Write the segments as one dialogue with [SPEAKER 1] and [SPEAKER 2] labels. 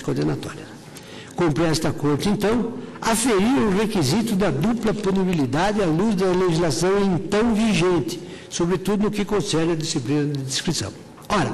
[SPEAKER 1] condenatória. Cumpre esta Corte, então, aferir o requisito da dupla punibilidade à luz da legislação então vigente, sobretudo no que concerne a disciplina de descrição. Ora,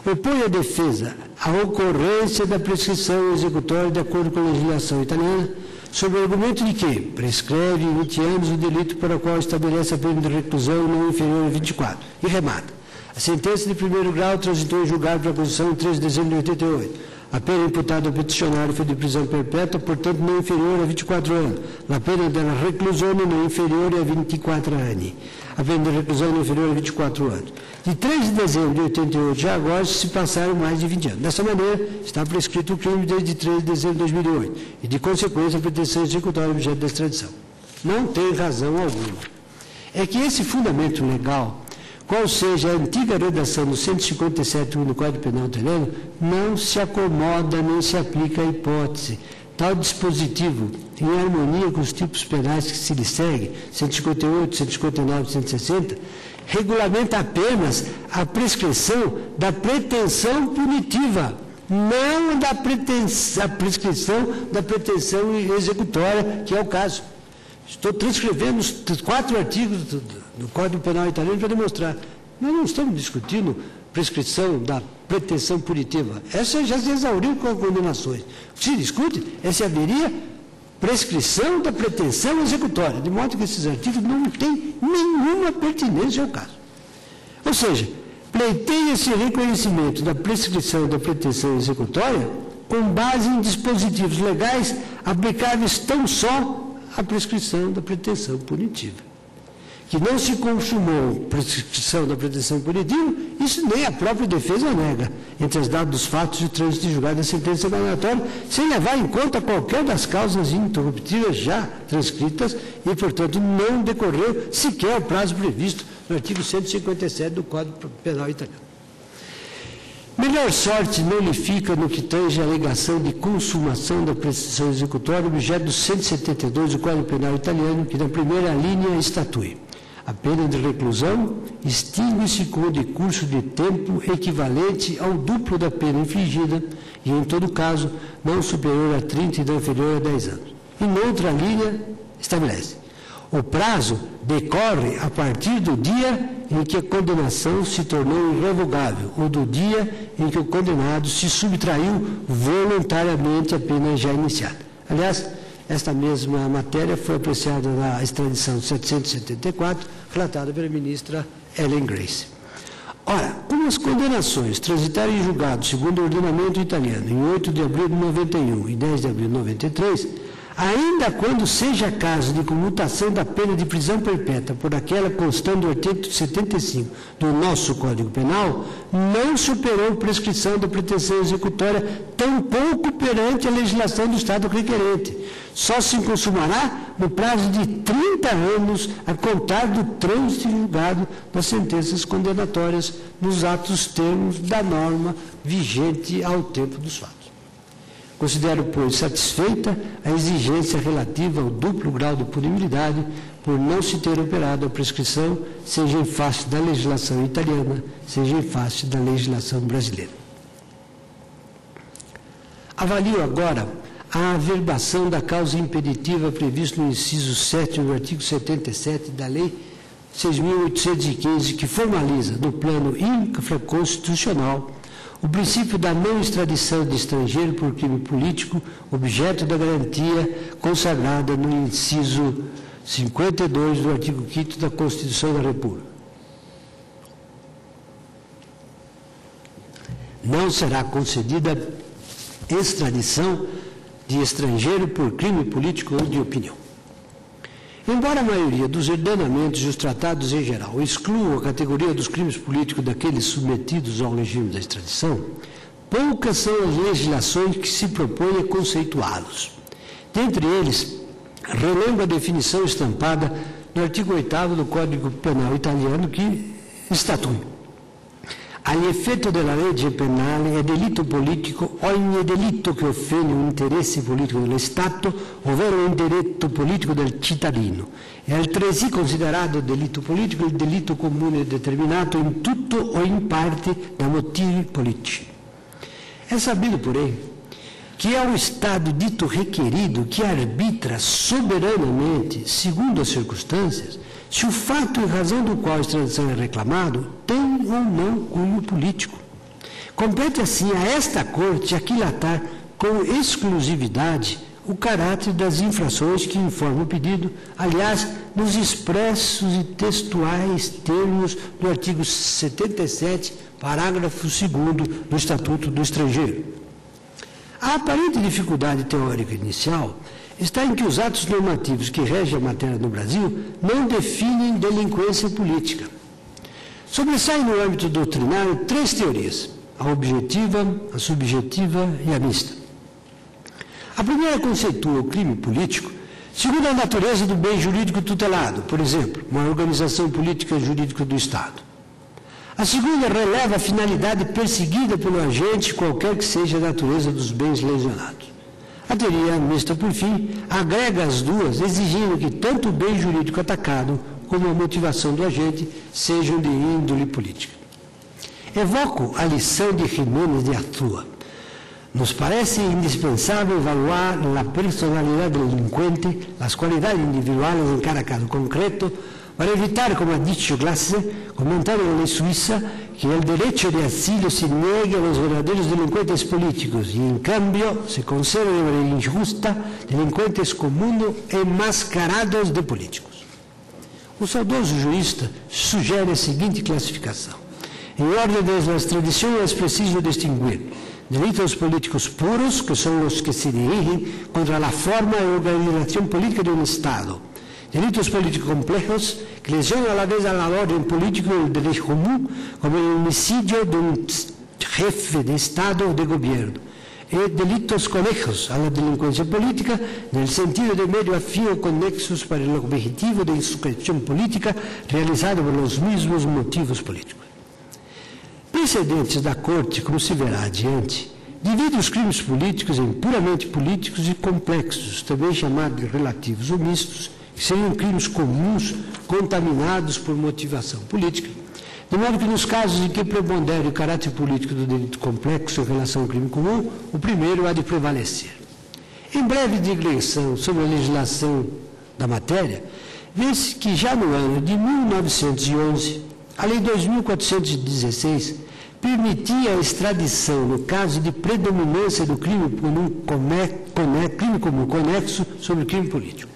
[SPEAKER 1] opõe a defesa a ocorrência da prescrição executória de acordo com a legislação italiana, sob o argumento de que prescreve em 20 anos o delito para o qual estabelece a pena de reclusão não inferior a 24, e remata. A sentença de primeiro grau transitou em julgado para acusação em 13 de dezembro de 88. A pena imputada ao peticionário foi de prisão perpétua, portanto, não inferior a 24 anos. A pena da reclusão não inferior a 24 anos. A pena de reclusão não inferior a 24 anos. De 3 de dezembro de 88, já agora, se passaram mais de 20 anos. Dessa maneira, está prescrito o crime desde 3 de dezembro de 2008 e, de consequência, a pretensão executória objeto da extradição. Não tem razão alguma. É que esse fundamento legal, qual seja a antiga redação do 157 do Código Penal italiano, não se acomoda nem se aplica à hipótese. Tal dispositivo, em harmonia com os tipos penais que se lhe seguem, 158, 159 e 160, regulamenta apenas a prescrição da pretensão punitiva, não a prescrição da pretensão executória, que é o caso. Estou transcrevendo os 4 artigos do Código Penal italiano para demonstrar. Nós não estamos discutindo prescrição da pretensão punitiva. Essa já se exauriu com as condenações. O que se discute é se haveria prescrição da pretensão executória, de modo que esses artigos não têm nenhuma pertinência ao caso. Ou seja, pleiteia-se reconhecimento da prescrição da pretensão executória com base em dispositivos legais aplicáveis tão só à prescrição da pretensão punitiva. Que não se consumou prescrição da pretensão punitiva, isso nem a própria defesa nega, entre as dados dos fatos de trânsito de julgado da sentença condenatória, sem levar em conta qualquer das causas interruptivas já transcritas e, portanto, não decorreu sequer o prazo previsto no artigo 157 do Código Penal italiano. Melhor sorte não lhe fica no que tange a alegação de consumação da prescrição executória, objeto do 172 do Código Penal italiano, que na primeira linha estatui: a pena de reclusão extingue-se com o decurso de tempo equivalente ao duplo da pena infligida e, em todo caso, não superior a 30 e não inferior a 10 anos. E, noutra linha, estabelece: o prazo decorre a partir do dia em que a condenação se tornou irrevogável ou do dia em que o condenado se subtraiu voluntariamente à pena já iniciada. Aliás, esta mesma matéria foi apreciada na extradição 774, relatada pela ministra Ellen Grace. Ora, como as condenações transitaram em julgado segundo o ordenamento italiano em 8 de abril de 91 e 10 de abril de 93, ainda quando seja caso de comutação da pena de prisão perpétua por aquela constando do artigo 75 do nosso Código Penal, não superou prescrição da pretensão executória, tampouco perante a legislação do Estado requerente. Só se consumará no prazo de 30 anos a contar do trânsito julgado das sentenças condenatórias nos atos termos da norma vigente ao tempo dos fatos. Considero, pois, satisfeita a exigência relativa ao duplo grau de punibilidade por não se ter operado a prescrição, seja em face da legislação italiana, seja em face da legislação brasileira. Avalio agora a averbação da causa impeditiva prevista no inciso 7 do artigo 77 da Lei 6.815, que formaliza, no plano infraconstitucional, o princípio da não extradição de estrangeiro por crime político, objeto da garantia consagrada no inciso 52 do artigo 5º da Constituição da República. Não será concedida extradição de estrangeiro por crime político ou de opinião. Embora a maioria dos ordenamentos e os tratados em geral excluam a categoria dos crimes políticos daqueles submetidos ao regime da extradição, poucas são as legislações que se propõem a conceituá-los. Dentre eles, relembro a definição estampada no artigo 8º do Código Penal italiano, que estatui: agli effetto della legge penale è delitto politico ogni delitto che offende un interesse politico dello Stato, ovvero un diritto politico del cittadino. È altresì considerato delitto politico il delitto comune determinato in tutto o in parte da motivi politici. É sabido, porém, que é o Estado dito requerido que arbitra soberanamente, segundo as circunstâncias, se o fato em razão do qual a extradição é reclamado tem ou não cunho político. Compete, assim, a esta Corte aquilatar com exclusividade o caráter das infrações que informam o pedido, aliás, nos expressos e textuais termos do artigo 77, parágrafo 2º do Estatuto do Estrangeiro. A aparente dificuldade teórica inicial está em que os atos normativos que regem a matéria no Brasil não definem delinquência política. Sobressaem no âmbito doutrinário 3 teorias: a objetiva, a subjetiva e a mista. A primeira conceitua o crime político segundo a natureza do bem jurídico tutelado, por exemplo, uma organização política jurídica do Estado. A segunda releva a finalidade perseguida pelo agente, qualquer que seja a natureza dos bens lesionados. A teoria mista, por fim, agrega as duas, exigindo que tanto o bem jurídico atacado como a motivação do agente sejam de índole política. Evoco a lição de Jiménez de Azúa. Nos parece indispensável evaluar la personalidad del delincuente, las cualidades individuales en cada caso concreto, para evitar, como ha dicho Glasse, comentar en la ley suiza, que el derecho de asilo se niegue a los verdaderos delincuentes políticos y, en cambio, se conserve de manera injusta delincuentes comunes enmascarados de políticos. O saudoso jurista sugere a seguinte classificação. Em ordem das tradições, é preciso distinguir delitos políticos puros, que são os que se dirigem contra a forma e organização política de um Estado. Delitos políticos complejos, que lesionam a la vez al orden político y el derecho común, como el homicidio de un jefe de Estado o de gobierno. E delitos conejos a la delincuencia política, en el sentido de medio afín o conexos para el objetivo de insurrección política realizado por los mismos motivos políticos. Precedentes da Corte, como se verá adiante, divide os crimes políticos em puramente políticos e complexos, também chamados de relativos ou mistos, que seriam crimes comuns contaminados por motivação política, de modo que nos casos em que prepondere o caráter político do delito complexo em relação ao crime comum, o primeiro há de prevalecer. Em breve digressão sobre a legislação da matéria, vê-se que já no ano de 1911, a Lei 2.416 permitia a extradição no caso de predominância do crime comum conexo sobre o crime político.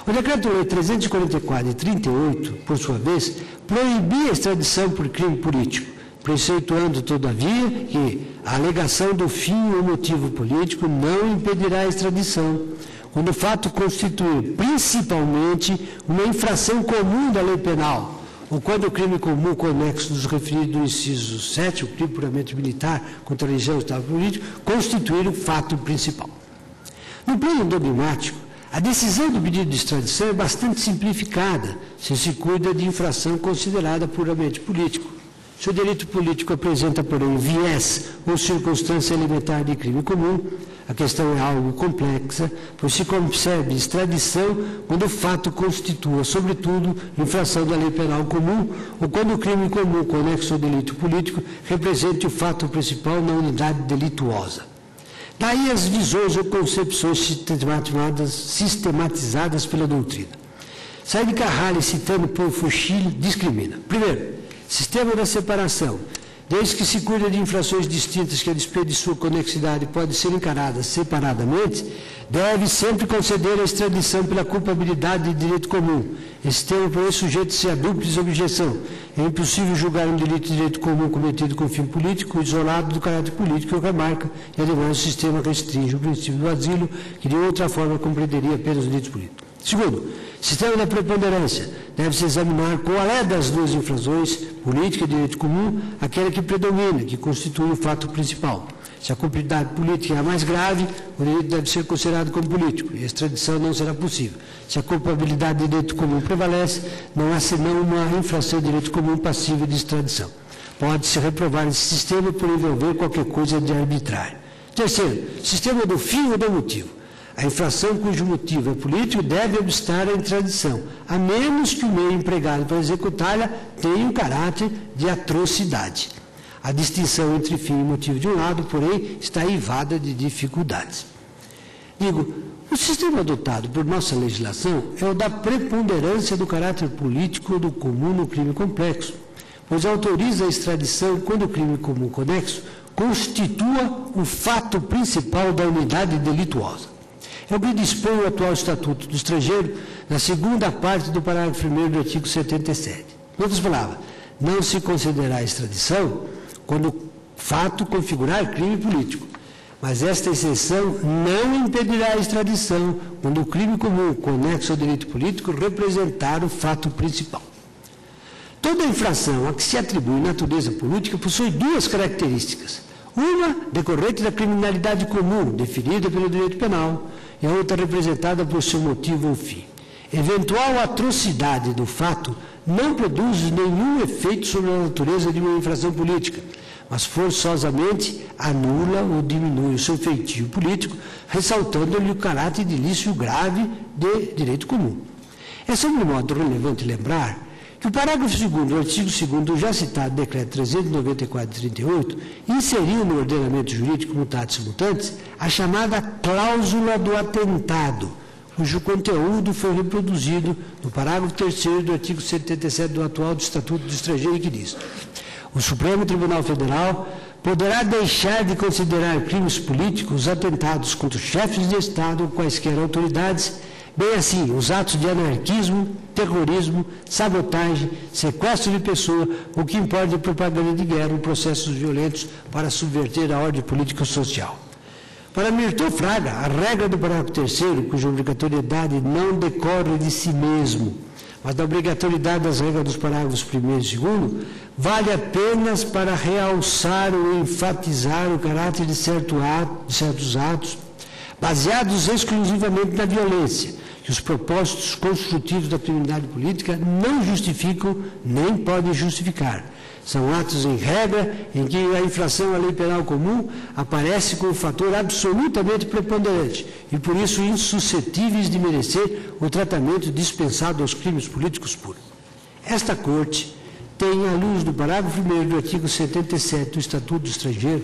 [SPEAKER 1] O Decreto-Lei 344 de 38, por sua vez, proibia a extradição por crime político, preceituando, todavia, que a alegação do fim ou motivo político não impedirá a extradição, quando o fato constituir principalmente uma infração comum da lei penal, ou quando o crime comum conexo dos referidos no inciso 7, o crime puramente militar contra a religião e o Estado político, constituir o fato principal. No plano dogmático, a decisão do pedido de extradição é bastante simplificada, se se cuida de infração considerada puramente político. Se o delito político apresenta, porém, viés ou circunstância elementar de crime comum, a questão é algo complexa, pois se concebe extradição quando o fato constitua, sobretudo, infração da lei penal comum ou quando o crime comum conexo ao delito político represente o fato principal na unidade delituosa. Daí as visões ou concepções sistematizadas pela doutrina. Said Carrali, citando Paul Fouchil, discrimina. Primeiro, sistema da separação. Desde que se cuida de infrações distintas que, a despeito de sua conexidade, podem ser encaradas separadamente, deve sempre conceder a extradição pela culpabilidade de direito comum. Esse tema, porém, sujeita-se a dúplice objeção. É impossível julgar um delito de direito comum cometido com fim político, isolado do caráter político que o remarca, e, ademais, o sistema restringe o princípio do asilo, que, de outra forma, compreenderia apenas o delito político. Segundo, sistema da preponderância. Deve-se examinar qual é das duas infrações, política e direito comum, aquela que predomina, que constitui o fato principal. Se a culpabilidade política é a mais grave, o delito deve ser considerado como político e a extradição não será possível. Se a culpabilidade de direito comum prevalece, não há senão uma infração de direito comum passível de extradição. Pode-se reprovar esse sistema por envolver qualquer coisa de arbitrário. Terceiro, sistema do fim ou do motivo. A infração cujo motivo é político deve obstar a extradição, a menos que o meio empregado para executá-la tenha um caráter de atrocidade. A distinção entre fim e motivo de um lado, porém, está eivada de dificuldades. Digo, o sistema adotado por nossa legislação é o da preponderância do caráter político do comum no crime complexo, pois autoriza a extradição quando o crime comum conexo constitua o fato principal da unidade delituosa. É o que dispõe o atual Estatuto do Estrangeiro na segunda parte do parágrafo 1º do artigo 77. Em outras palavras, não se considerará a extradição quando o fato configurar crime político, mas esta exceção não impedirá a extradição quando o crime comum conexo ao delito político representar o fato principal. Toda infração a que se atribui natureza política possui duas características. Uma decorrente da criminalidade comum, definida pelo direito penal, e a outra representada por seu motivo ou fim. Eventual atrocidade do fato não produz nenhum efeito sobre a natureza de uma infração política, mas forçosamente anula ou diminui o seu feitio político, ressaltando-lhe o caráter de ilícito grave de direito comum. É, sobre modo relevante lembrar que o parágrafo 2º do artigo 2º do já citado decreto 394 de 38 inseriu no ordenamento jurídico mutatis mutandis a chamada cláusula do atentado, cujo conteúdo foi reproduzido no parágrafo 3º do artigo 77 do atual do Estatuto do Estrangeiro, que diz: o Supremo Tribunal Federal poderá deixar de considerar crimes políticos os atentados contra os chefes de Estado ou quaisquer autoridades, bem assim os atos de anarquismo, terrorismo, sabotagem, sequestro de pessoa, o que importa de propaganda de guerra ou processos violentos para subverter a ordem política e social. Para Mirton Fraga, a regra do parágrafo 3º, cuja obrigatoriedade não decorre de si mesmo, mas da obrigatoriedade das regras dos parágrafos 1º e 2º, vale apenas para realçar ou enfatizar o caráter de certos atos, baseados exclusivamente na violência, que os propósitos construtivos da criminalidade política não justificam nem podem justificar. São atos em regra em que a infração à lei penal comum aparece como fator absolutamente preponderante e, por isso, insuscetíveis de merecer o tratamento dispensado aos crimes políticos puros. Esta Corte tem, à luz do parágrafo 1º do artigo 77 do Estatuto do Estrangeiro,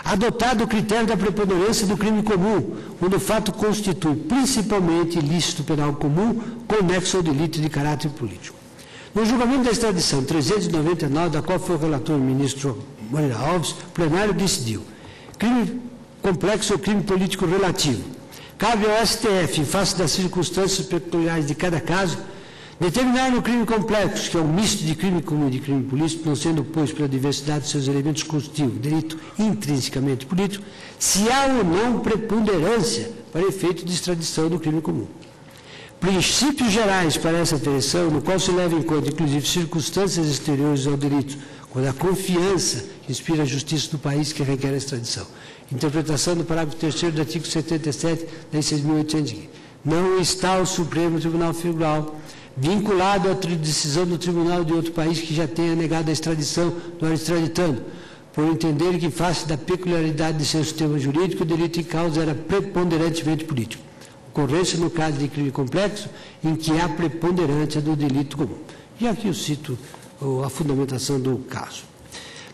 [SPEAKER 1] adotado o critério da preponderância do crime comum, quando o fato constitui principalmente ilícito penal comum conexo ao delito de caráter político. No julgamento da extradição 399, da qual foi o relator o ministro Moreira Alves, o plenário decidiu: crime complexo ou crime político relativo. Cabe ao STF, em face das circunstâncias peculiares de cada caso, determinar o crime complexo, que é um misto de crime comum e de crime político, não sendo, pois, pela diversidade de seus elementos constitutivos, delito intrinsecamente político, se há ou não preponderância para efeito de extradição do crime comum. Princípios gerais para essa aferição, no qual se leva em conta, inclusive, circunstâncias exteriores ao delito, quando a confiança que inspira a justiça do país que requer a extradição. Interpretação do parágrafo 3º do artigo 77 da Lei 6.815. Não está o Supremo Tribunal Federal vinculado à decisão do tribunal de outro país que já tenha negado a extradição do extraditando, por entender que, face da peculiaridade de seu sistema jurídico, o delito em causa era preponderantemente político. Ocorrência no caso de crime complexo, em que há preponderância do delito comum. E aqui eu cito a fundamentação do caso.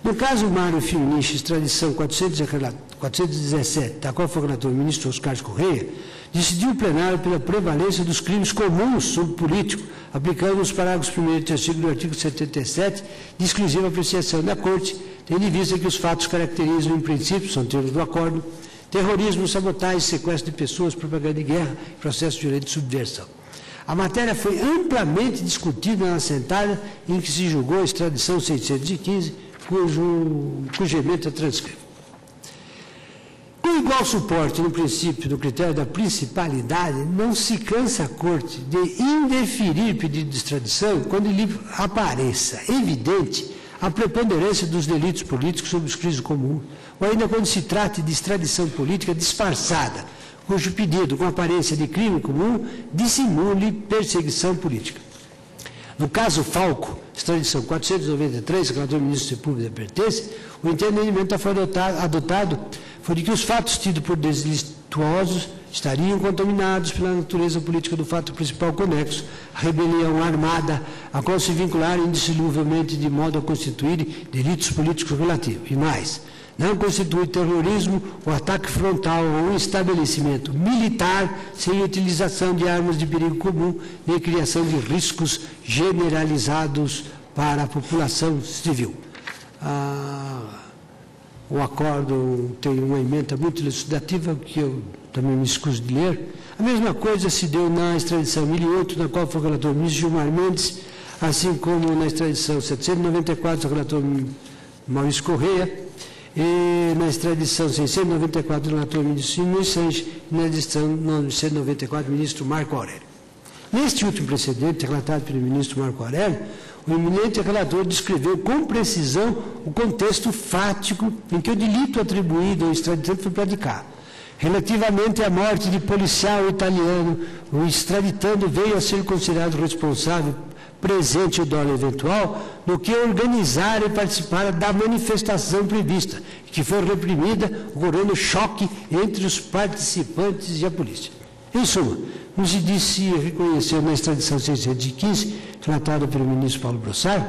[SPEAKER 1] No caso Mário Firmenich, extradição 417, da qual foi relator o ministro Oscar Correia, decidiu o plenário pela prevalência dos crimes comuns sobre político, aplicando os parágrafos 1º e 3º do artigo 77, de exclusiva apreciação da Corte, tendo em vista que os fatos caracterizam, em princípio, são termos do acordo, terrorismo, sabotagem, sequestro de pessoas, propaganda de guerra, processo violento de subversão. A matéria foi amplamente discutida na sentada em que se julgou a extradição 615, cujo emento é transcrito. Com igual suporte no princípio do critério da principalidade, não se cansa a Corte de indeferir pedido de extradição quando lhe apareça evidente a preponderância dos delitos políticos sobre os crimes comuns, ou ainda quando se trate de extradição política disfarçada, cujo pedido, com aparência de crime comum, dissimule perseguição política. No caso Falco, extradição 493, que o relator do ministro da República pertence, o entendimento foi adotado foi de que os fatos tidos por delituosos estariam contaminados pela natureza política do fato principal conexo, a rebelião armada, a qual se vincularam indissoluvelmente de modo a constituir delitos políticos relativos. E mais, não constitui terrorismo o ataque frontal a um estabelecimento militar sem utilização de armas de perigo comum, nem criação de riscos generalizados para a população civil. O acordo tem uma emenda muito elucidativa, que eu também me escuso de ler. A mesma coisa se deu na extradição 1008, na qual foi o relator ministro Gilmar Mendes, assim como na extradição 794, o relator Maurício Correia, e na extradição 694, o relator ministro Nunes Sanches, e na extradição 994, o ministro Marco Aurélio. Neste último precedente, relatado pelo ministro Marco Aurélio, o eminente relator descreveu com precisão o contexto fático em que o delito atribuído ao extraditante foi praticado. Relativamente à morte de policial italiano, o extraditando veio a ser considerado responsável presente o dolo eventual no que organizar e participar da manifestação prevista, que foi reprimida, ocorrendo choque entre os participantes e a polícia. Em suma, como se disse e reconheceu na extradição 615, relatada pelo ministro Paulo Brossard,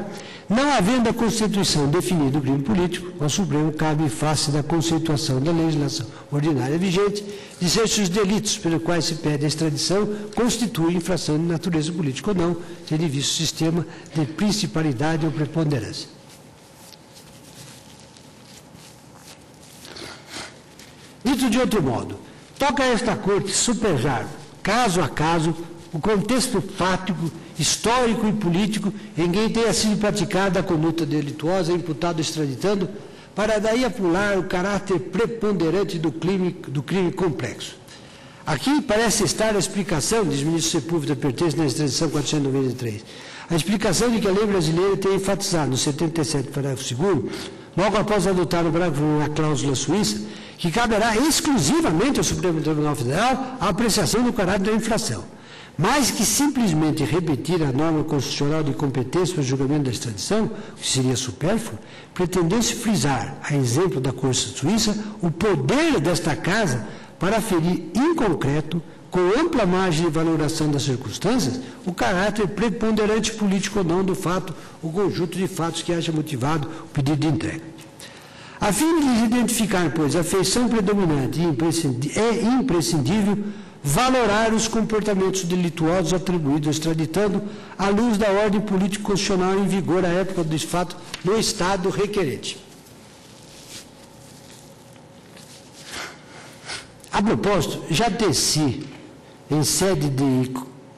[SPEAKER 1] não havendo a Constituição definido o crime político, ao Supremo cabe, em face da conceituação da legislação ordinária vigente, dizer se os delitos pelos quais se pede a extradição constituem infração de natureza política ou não, tendo visto o sistema de principalidade ou preponderância. Dito de outro modo, toca a esta Corte superjar, caso a caso, o contexto fático, histórico e político em que tenha sido praticada a conduta delituosa, imputado extraditando, para daí apular o caráter preponderante do crime complexo. Aqui parece estar a explicação, diz o ministro Sepúlveda, pertence na extradição 493, a explicação de que a lei brasileira tem enfatizado, no 77, parágrafo 2º, logo após adotar o parágrafo 1 a cláusula suíça, que caberá exclusivamente ao Supremo Tribunal Federal a apreciação do caráter da infração. Mais que simplesmente repetir a norma constitucional de competência para o julgamento da extradição, que seria supérfluo, pretendeu-se frisar, a exemplo da Corte Suíça, o poder desta Casa para aferir em concreto, com ampla margem de valoração das circunstâncias, o caráter preponderante político ou não do fato, o conjunto de fatos que haja motivado o pedido de entrega. A fim de identificar, pois, a feição predominante é imprescindível valorar os comportamentos delituosos atribuídos ao extraditando à luz da ordem político-constitucional em vigor à época do fato no Estado requerente. A propósito, já teci, em sede de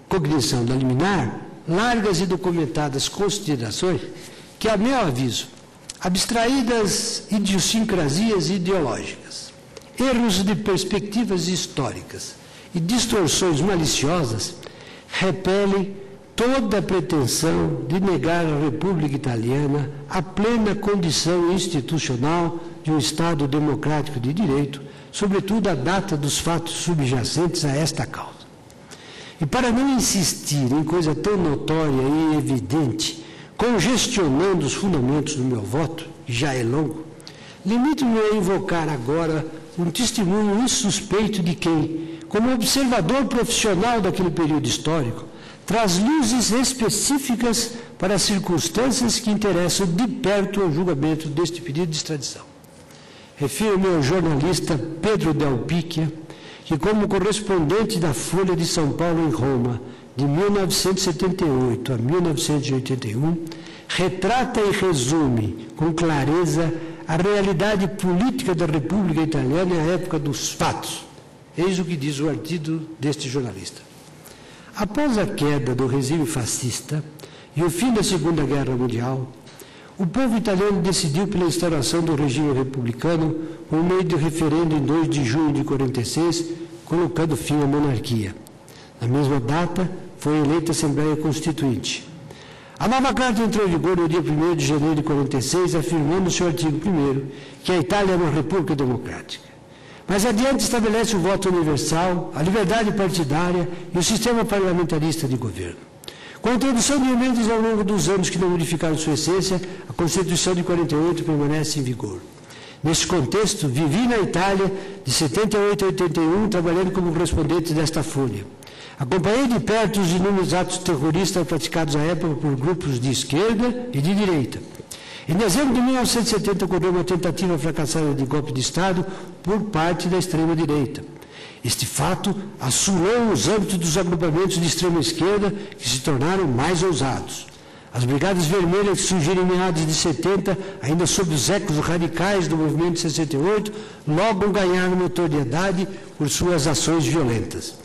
[SPEAKER 1] cognição da liminar, largas e documentadas considerações que, a meu aviso, abstraídas idiosincrasias ideológicas, erros de perspectivas históricas e distorções maliciosas, repelem toda a pretensão de negar à República Italiana a plena condição institucional de um Estado democrático de direito, sobretudo a data dos fatos subjacentes a esta causa. E para não insistir em coisa tão notória e evidente, congestionando os fundamentos do meu voto, que já é longo, limito-me a invocar agora um testemunho insuspeito de quem, como observador profissional daquele período histórico, traz luzes específicas para as circunstâncias que interessam de perto ao julgamento deste pedido de extradição. Refiro-me ao jornalista Pedro Del Picchia, que, como correspondente da Folha de São Paulo em Roma, de 1978 a 1981, retrata e resume com clareza a realidade política da República Italiana à época dos fatos. Eis o que diz o artigo deste jornalista. Após a queda do regime fascista e o fim da Segunda Guerra Mundial, o povo italiano decidiu pela instauração do regime republicano por meio de referendo em 2 de junho de 46, colocando fim à monarquia. Na mesma data, foi eleita a Assembleia Constituinte. A nova carta entrou em vigor no dia 1º de janeiro de 46, afirmando no seu artigo 1º que a Itália é uma república democrática. Mais adiante estabelece o voto universal, a liberdade partidária e o sistema parlamentarista de governo. Com a introdução de emendas ao longo dos anos que não modificaram sua essência, a Constituição de 48 permanece em vigor. Nesse contexto, vivi na Itália de 78 a 81, trabalhando como correspondente desta folha. Acompanhei de perto os inúmeros atos terroristas praticados à época por grupos de esquerda e de direita. Em dezembro de 1970, ocorreu uma tentativa fracassada de golpe de Estado por parte da extrema-direita. Este fato assolou os âmbitos dos agrupamentos de extrema-esquerda, que se tornaram mais ousados. As Brigadas Vermelhas, que surgiram em meados de 70, ainda sob os ecos radicais do movimento de 68, logo ganharam notoriedade por suas ações violentas.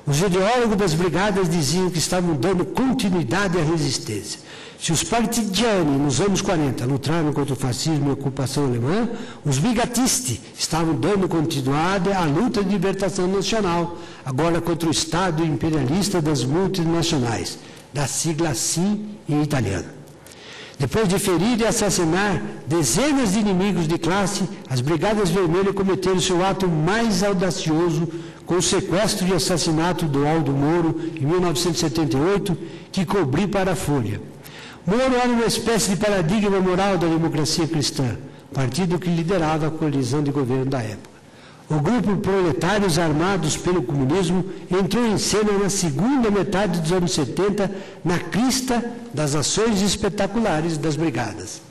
[SPEAKER 1] Os ideólogos das brigadas diziam que estavam dando continuidade à resistência. Se os partigiani, nos anos 40, lutaram contra o fascismo e a ocupação alemã, os brigatisti estavam dando continuidade à luta de libertação nacional, agora contra o Estado imperialista das multinacionais, da sigla SIM em italiano. Depois de ferir e assassinar dezenas de inimigos de classe, as Brigadas Vermelhas cometeram seu ato mais audacioso com o sequestro e assassinato do Aldo Moro, em 1978, que cobri para a Folha. Moro era uma espécie de paradigma moral da democracia cristã, partido que liderava a coalizão de governo da época. O grupo Proletários Armados pelo Comunismo entrou em cena na segunda metade dos anos 70, na crista das ações espetaculares das brigadas.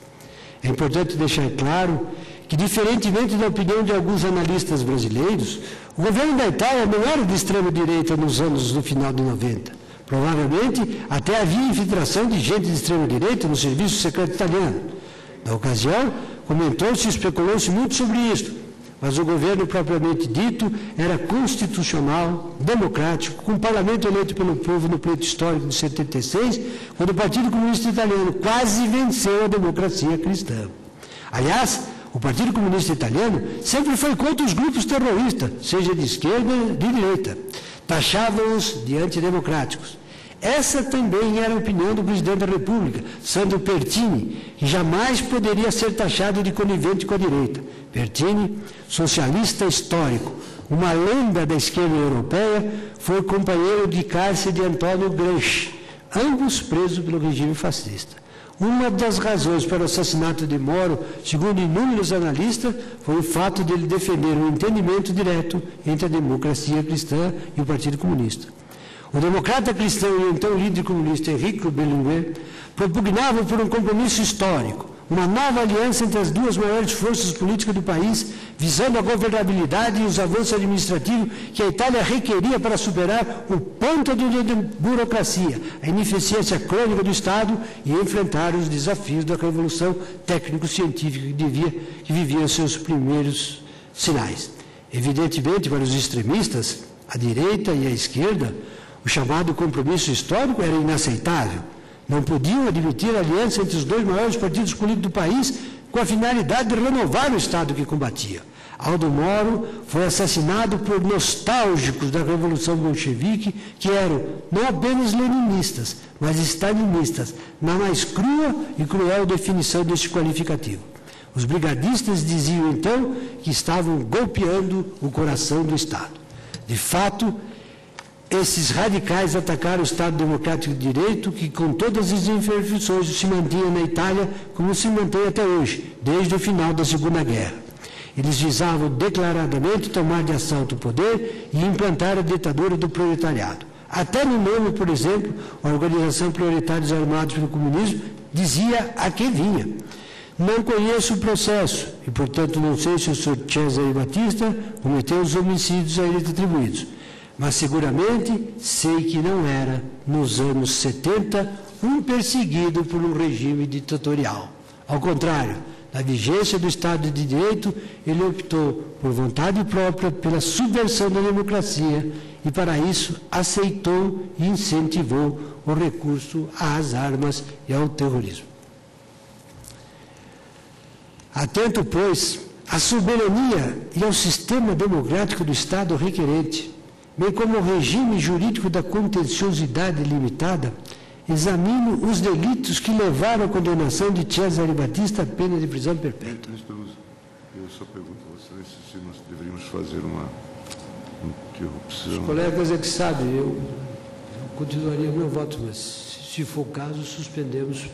[SPEAKER 1] É importante deixar claro que, diferentemente da opinião de alguns analistas brasileiros, o governo da Itália não era de extrema-direita nos anos do final de 90. Provavelmente até havia infiltração de gente de extrema-direita no serviço secreto italiano. Na ocasião, comentou-se e especulou-se muito sobre isso, mas o governo propriamente dito era constitucional, democrático, com o parlamento eleito pelo povo no pleito histórico de 76, quando o Partido Comunista Italiano quase venceu a democracia cristã. Aliás, o Partido Comunista Italiano sempre foi contra os grupos terroristas, seja de esquerda ou de direita. Taxava-os de antidemocráticos. Essa também era a opinião do presidente da República, Sandro Pertini, que jamais poderia ser taxado de conivente com a direita. Pertini, socialista histórico, uma lenda da esquerda europeia, foi companheiro de cárcere de Antônio Gramsci, ambos presos pelo regime fascista. Uma das razões para o assassinato de Moro, segundo inúmeros analistas, foi o fato de ele defender um entendimento direto entre a democracia cristã e o Partido Comunista. O democrata cristão e então líder comunista Enrico Berlinguer propugnavam por um compromisso histórico, uma nova aliança entre as duas maiores forças políticas do país, visando a governabilidade e os avanços administrativos que a Itália requeria para superar o pântano da burocracia, a ineficiência crônica do Estado e enfrentar os desafios da revolução técnico-científica que vivia seus primeiros sinais. Evidentemente, para os extremistas, a direita e a esquerda, o chamado compromisso histórico era inaceitável. Não podiam admitir a aliança entre os dois maiores partidos políticos do país com a finalidade de renovar o Estado que combatia. Aldo Moro foi assassinado por nostálgicos da Revolução Bolchevique, que eram não apenas leninistas, mas stalinistas, na mais crua e cruel definição deste qualificativo. Os brigadistas diziam, então, que estavam golpeando o coração do Estado. De fato, esses radicais atacaram o Estado Democrático de Direito, que com todas as imperfeições se mantinha na Itália como se mantém até hoje, desde o final da Segunda Guerra. Eles visavam declaradamente tomar de assalto o poder e implantar a ditadura do proletariado. Até no nome, por exemplo, a Organização Proletários Armados pelo Comunismo dizia a que vinha. Não conheço o processo e, portanto, não sei se o Sr. Cesare Batista cometeu os homicídios a ele atribuídos. Mas seguramente sei que não era, nos anos 70, um perseguido por um regime ditatorial. Ao contrário, na vigência do Estado de Direito, ele optou por vontade própria pela subversão da democracia e, para isso, aceitou e incentivou o recurso às armas e ao terrorismo. Atento, pois, à soberania e ao sistema democrático do Estado requerente, bem como o regime jurídico da contenciosidade limitada, examino os delitos que levaram à condenação de Cesare Batista à pena de prisão perpétua.
[SPEAKER 2] Eu só pergunto a vocês se nós deveríamos fazer uma interrupção.
[SPEAKER 1] Os colegas é que sabem, eu continuaria meu voto, mas se for o caso, suspendemos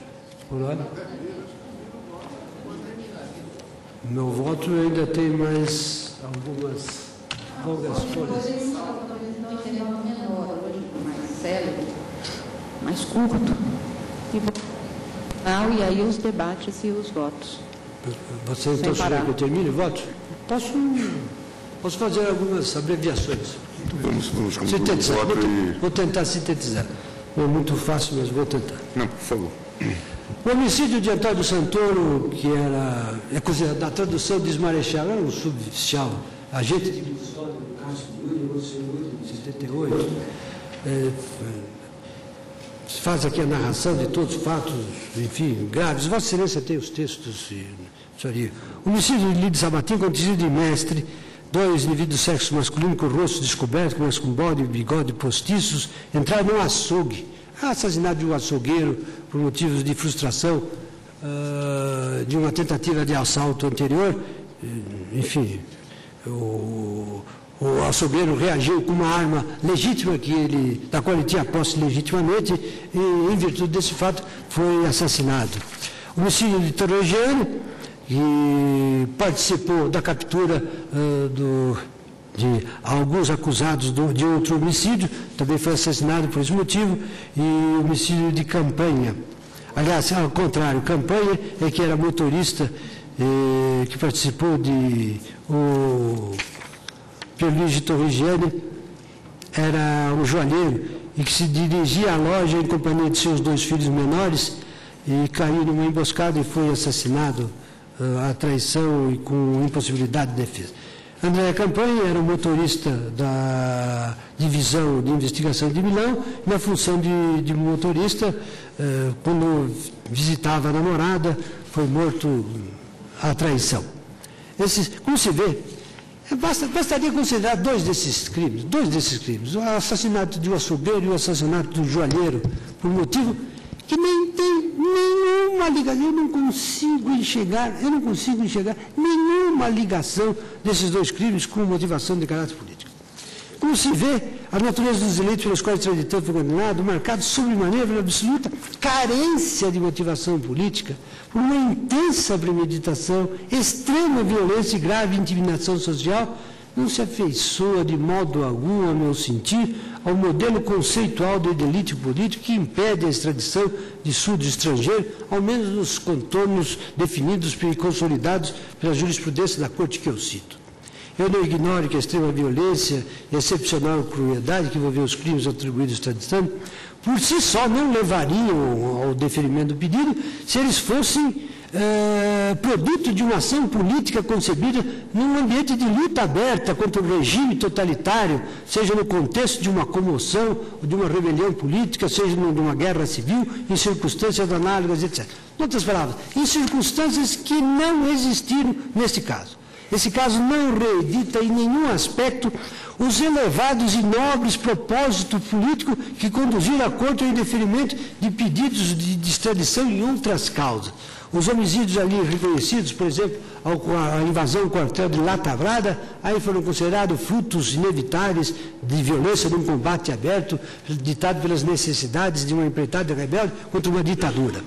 [SPEAKER 1] por hora. meu voto ainda tem mais algumas folgas.
[SPEAKER 3] Menor, hoje mais célebre, mais curto, e aí os debates e os votos.
[SPEAKER 1] Você então sugere que eu termine o voto? Posso fazer algumas abreviações.
[SPEAKER 2] Vamos concluir o voto
[SPEAKER 1] Vou tentar sintetizar. Não é muito fácil, mas vou tentar.
[SPEAKER 2] Não, por favor.
[SPEAKER 1] O homicídio de Antônio Santoro, que é considerado, na tradução diz Marechal, era um suboficial, agente de missão do caso de 78, faz aqui a narração de todos os fatos, enfim, graves. Vossa Excelência tem os textos, senhoria. Homicídio de Lídio Sabatim, acontecido de mestre, 2 indivíduos do sexo masculino com o rosto descoberto, mas com bode e bigode postiços, entraram num açougue. Assassinato de um açougueiro por motivos de frustração de uma tentativa de assalto anterior. Enfim, o açougueiro reagiu com uma arma legítima da qual ele tinha posse legitimamente e, em virtude desse fato, foi assassinado. O homicídio de Torregiano, que participou da captura de alguns acusados de outro homicídio, também foi assassinado por esse motivo, e homicídio de Campanha. Aliás, ao contrário, Campanha é que era motorista que participou o Pierluigi Torrigiani, era um joalheiro e que se dirigia à loja em companhia de seus 2 filhos menores e caiu numa emboscada e foi assassinado à traição e com impossibilidade de defesa. André Campanha era o motorista da Divisão de Investigação de Milão, na função de motorista, quando visitava a namorada, foi morto à traição. Como se vê, bastaria considerar dois desses crimes, o assassinato de um açougueiro e o assassinato de um joalheiro, por motivo que nem tem nenhuma ligação, eu não consigo enxergar nenhuma ligação desses 2 crimes com motivação de caráter político. Como se vê, a natureza dos delitos pelos quais o extraditante foi condenado, marcado sobremaneira pela absoluta carência de motivação política, por uma intensa premeditação, extrema violência e grave intimidação social, não se afeiçoa de modo algum, a meu sentir, ao modelo conceitual do delito político que impede a extradição de súditos estrangeiros, ao menos nos contornos definidos e consolidados pela jurisprudência da Corte que eu cito. Eu não ignoro que a extrema violência e a excepcional crueldade que envolveu os crimes atribuídos ao extraditante, por si só não levariam ao deferimento do pedido se eles fossem produto de uma ação política concebida num ambiente de luta aberta contra o regime totalitário, seja no contexto de uma comoção ou de uma rebelião política, seja de uma guerra civil, em circunstâncias análogas, etc. Em outras palavras, em circunstâncias que não existiram neste caso. Esse caso não reedita em nenhum aspecto os elevados e nobres propósitos políticos que conduziram a Corte ao indeferimento de pedidos de extradição em outras causas. Os homicídios ali reconhecidos, por exemplo, a invasão ao quartel de La Tavrada, aí foram considerados frutos inevitáveis de violência num combate aberto, ditado pelas necessidades de uma empreitada rebelde contra uma ditadura.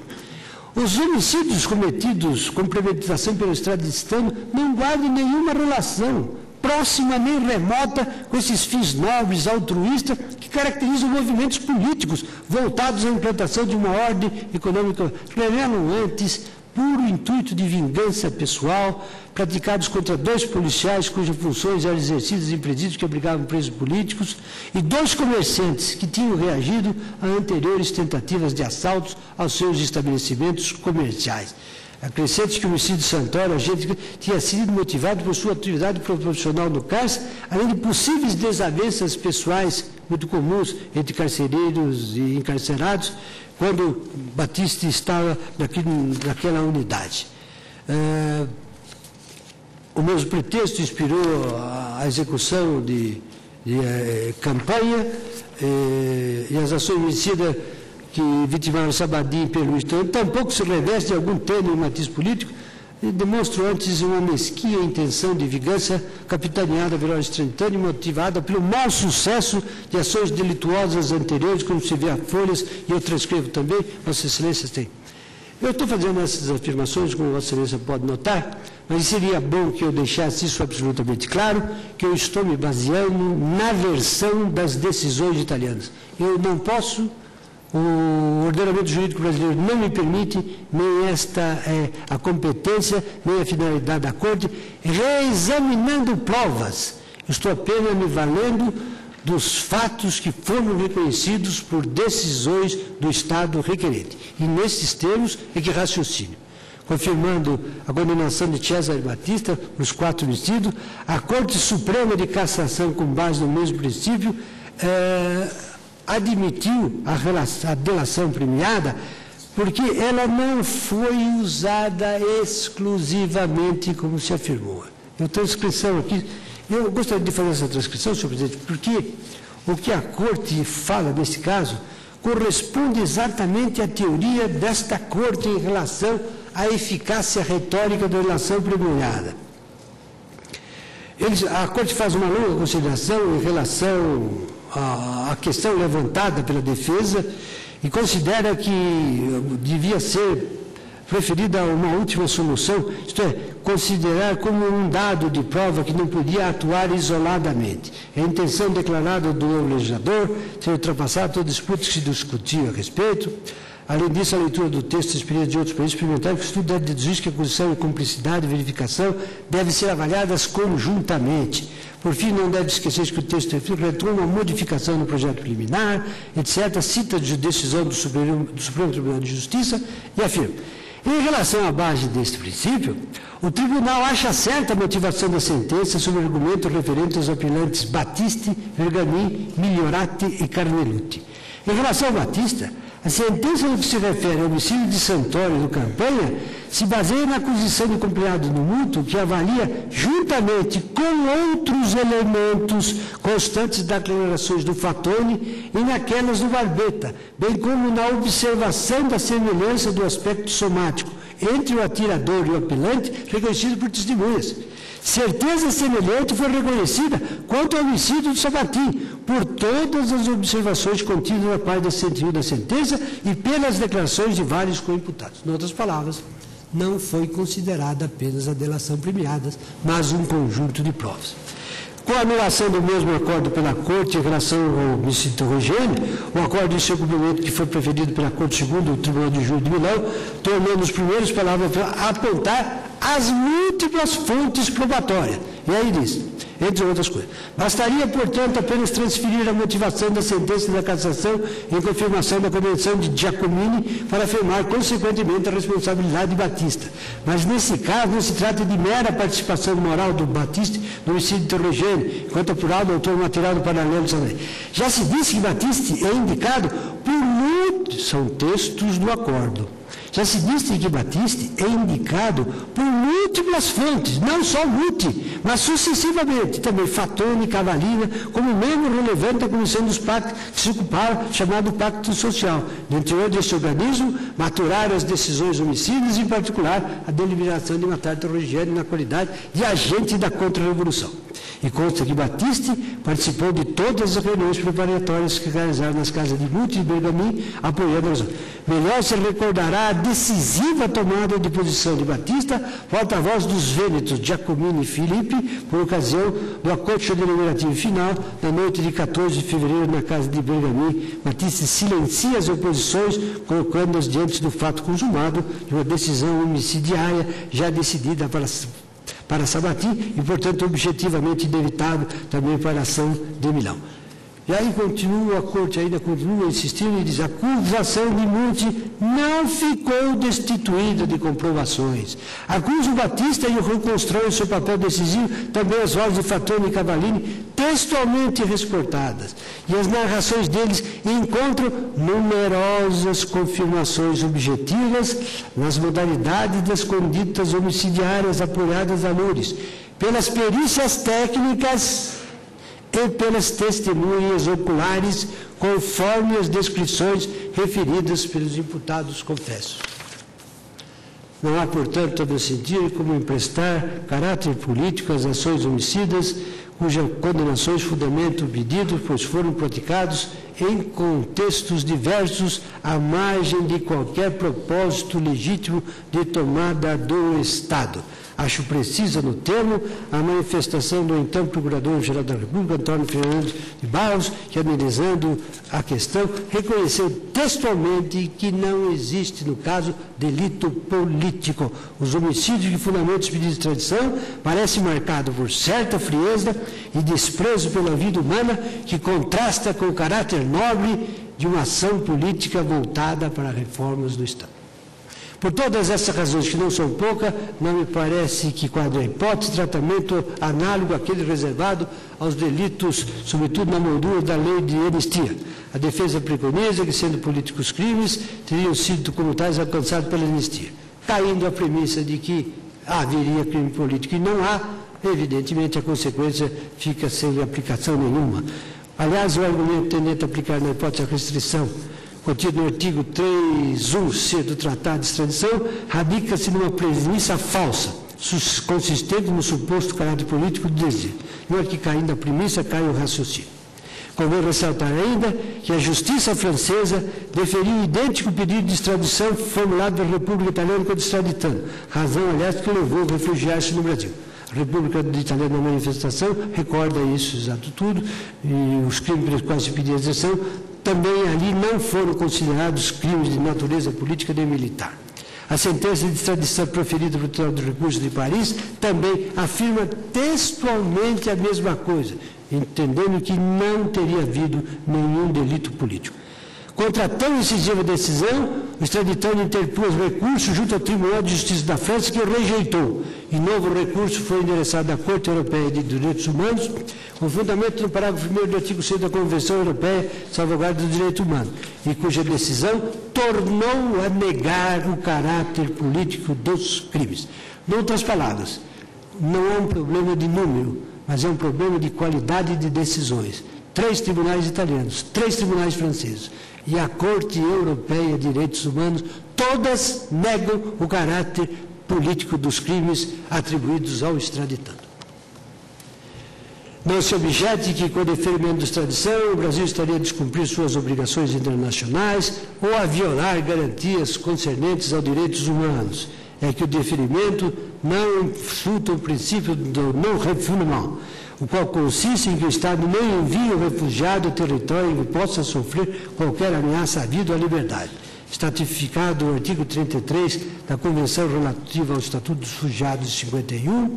[SPEAKER 1] Os homicídios cometidos com premeditação pelo extraditando não guardam nenhuma relação próxima nem remota com esses fins nobres, altruístas, que caracterizam movimentos políticos voltados à implantação de uma ordem econômica, revelam antes puro intuito de vingança pessoal, praticados contra 2 policiais cujas funções eram exercidas em presídios que obrigavam presos políticos, e 2 comerciantes que tinham reagido a anteriores tentativas de assaltos aos seus estabelecimentos comerciais. Acrescente que o homicídio de Santoro, a gente tinha sido motivado por sua atividade profissional no cárcere, além de possíveis desavenças pessoais muito comuns entre carcereiros e encarcerados, quando Batista estava naquela unidade. O mesmo pretexto inspirou a execução de Campanha e as ações homicidas que vitimaram Sabadim e Pierluigi Torrigiani tampouco se reveste de algum tênue matiz político e demonstram antes uma mesquinha intenção de vingança capitaneada pelo extraditante e motivada pelo mau sucesso de ações delituosas anteriores, como se vê a Folhas, e eu transcrevo também, Vossa Excelência tem. Eu estou fazendo essas afirmações, como Vossa Excelência pode notar, mas seria bom que eu deixasse isso absolutamente claro, que eu estou me baseando na versão das decisões italianas. Eu não posso, o ordenamento jurídico brasileiro não me permite, nem a competência, nem a finalidade da Corte, reexaminando provas. Estou apenas me valendo dos fatos que foram reconhecidos por decisões do Estado requerente. E nesses termos é que raciocínio. Confirmando a condenação de Cesare Batista nos 4 homicídios, a Corte Suprema de Cassação, com base no mesmo princípio, admitiu a delação premiada, porque ela não foi usada exclusivamente, como se afirmou. Eu tenho transcrição aqui. Eu gostaria de fazer essa transcrição, senhor presidente, porque o que a Corte fala nesse caso corresponde exatamente à teoria desta Corte em relação à eficácia retórica da delação premiada. A Corte faz uma longa consideração em relação à questão levantada pela defesa e considera que devia ser preferida uma última solução, isto é, considerar como um dado de prova que não podia atuar isoladamente. A intenção declarada do legislador ser ultrapassada toda disputa que se discutia a respeito. Além disso, a leitura do texto e experiência de outros países experimentaram que o estudo deve deduzir que a acusação e cumplicidade e verificação devem ser avaliadas conjuntamente. Por fim, não deve esquecer que o texto refletiu uma modificação no projeto preliminar, etc., cita de decisão do Supremo Tribunal de Justiça e afirma: em relação à base deste princípio, o tribunal acha certa a motivação da sentença sobre o argumento referente aos apelantes Battisti, Bergamin, Migliorati e Carnelutti. Em relação ao Batista, a sentença no que se refere ao homicídio de Santoro e do Campanha se baseia na acusação de cumpriado no mútuo, que avalia, juntamente com outros elementos constantes das declarações do Fatoni e naquelas do Barbetta, bem como na observação da semelhança do aspecto somático entre o atirador e o apelante, reconhecido por testemunhas. Certeza semelhante foi reconhecida quanto ao homicídio de Sabatim, por todas as observações contidas na página 101 da sentença e pelas declarações de vários coimputados. Em outras palavras, não foi considerada apenas a delação premiada, mas um conjunto de provas. Com a anulação do mesmo acordo pela Corte em relação ao homicídio Rogênio, o acordo de seu cumprimento que foi preferido pela Corte segundo o Tribunal de Júri de Milão, tornando os primeiros palavras a apontar as múltiplas fontes probatórias. E aí diz, entre outras coisas, bastaria, portanto, apenas transferir a motivação da sentença da cassação em confirmação da convenção de Giacomini para afirmar, consequentemente, a responsabilidade de Batista. Mas, nesse caso, não se trata de mera participação moral do Batista no homicídio de Rogênio, enquanto apurado o autor material do paralelo de Sandré. Já se disse que Batista é indicado por muitos, são textos do acordo. Já se disse que Batista é indicado por múltiplas fontes, não só multi, mas sucessivamente, também Fatoni e Cavallina, como membro relevante da comissão dos pactos que se ocupava, chamado Pacto Social. No interior deste organismo, maturaram as decisões homicidas, em particular a deliberação de matar Rogério na qualidade de agente da contra-revolução. E consta que Batista participou de todas as reuniões preparatórias que realizaram nas casas de Muti e Bergamin, apoiando as outras. Melhor se recordará a decisiva tomada de posição de Batista, porta-voz dos Vênetos, Giacomini e Filipe, por ocasião do acordo deliberativo final, na noite de 14 de fevereiro, na casa de Bergamin. Batista silencia as oposições, colocando-as diante do fato consumado de uma decisão homicidiária já decidida para Sabatim e, portanto, objetivamente inevitável também para a ação de Milão. E aí a Corte ainda continua insistindo e diz: a acusação de Muti não ficou destituída de comprovações. Acusa o Batista e o reconstrói o seu papel decisivo, também as vozes de Fatoni e Cavallini, textualmente reportadas. E as narrações deles encontram numerosas confirmações objetivas nas modalidades das condutas homicidiárias apoiadas a Loures, pelas perícias técnicas e pelas testemunhas oculares, conforme as descrições referidas pelos imputados confessos. Não há, portanto, a decidir como emprestar caráter político às ações homicidas cujas condenações fundamentam o pedido, pois foram praticados em contextos diversos, à margem de qualquer propósito legítimo de tomada do Estado. Acho precisa, no termo, a manifestação do então Procurador-Geral da República, Antônio Fernando de Barros, que, analisando a questão, reconheceu textualmente que não existe, no caso, delito político. Os homicídios que fundamentam os pedidos de extradição parecem marcados por certa frieza e desprezo pela vida humana que contrasta com o caráter nobre de uma ação política voltada para reformas do Estado. Por todas essas razões, que não são poucas, não me parece que quadra a hipótese de tratamento análogo àquele reservado aos delitos, sobretudo na moldura da lei de anistia. A defesa preconiza que, sendo políticos crimes, teriam sido como tais alcançados pela anistia. Caindo a premissa de que haveria crime político e não há, evidentemente a consequência fica sem aplicação nenhuma. Aliás, o argumento tendente a aplicar na hipótese da restrição contido no artigo 3.1c do Tratado de Extradição, radica-se numa premissa falsa, consistente no suposto caráter político do desejo. Não é que, caindo a premissa, cai o raciocínio. Convém ressaltar ainda que a Justiça francesa deferiu idêntico pedido de extradição formulado pela República Italiana contra o extraditando, razão, aliás, que levou a refugiar-se no Brasil. A República Italiana, na manifestação, recorda isso, exato tudo, e os crimes pelos quais se pedia a extradição também ali não foram considerados crimes de natureza política nem militar. A sentença de extradição proferida pelo Tribunal de Recursos de Paris também afirma textualmente a mesma coisa, entendendo que não teria havido nenhum delito político. Contra tão incisiva decisão, o extraditando interpôs recurso junto ao Tribunal de Justiça da França, que o rejeitou. E novo recurso foi endereçado à Corte Europeia de Direitos Humanos, com fundamento no parágrafo 1º do artigo 6 da Convenção Europeia de Salvaguarda dos Direitos Humanos, e cuja decisão tornou a negar o caráter político dos crimes. Em outras palavras, não é um problema de número, mas é um problema de qualidade de decisões. 3 tribunais italianos, 3 tribunais franceses e a Corte Europeia de Direitos Humanos, todas negam o caráter político dos crimes atribuídos ao extraditando. Não se objete que, com o deferimento da extradição, o Brasil estaria a descumprir suas obrigações internacionais ou a violar garantias concernentes aos direitos humanos. É que o deferimento não insulta o princípio do non-refoulement, o qual consiste em que o Estado não envie o refugiado ao território em que possa sofrer qualquer ameaça à vida ou à liberdade. Está tipificado no artigo 33 da Convenção relativa ao Estatuto dos Refugiados de 51,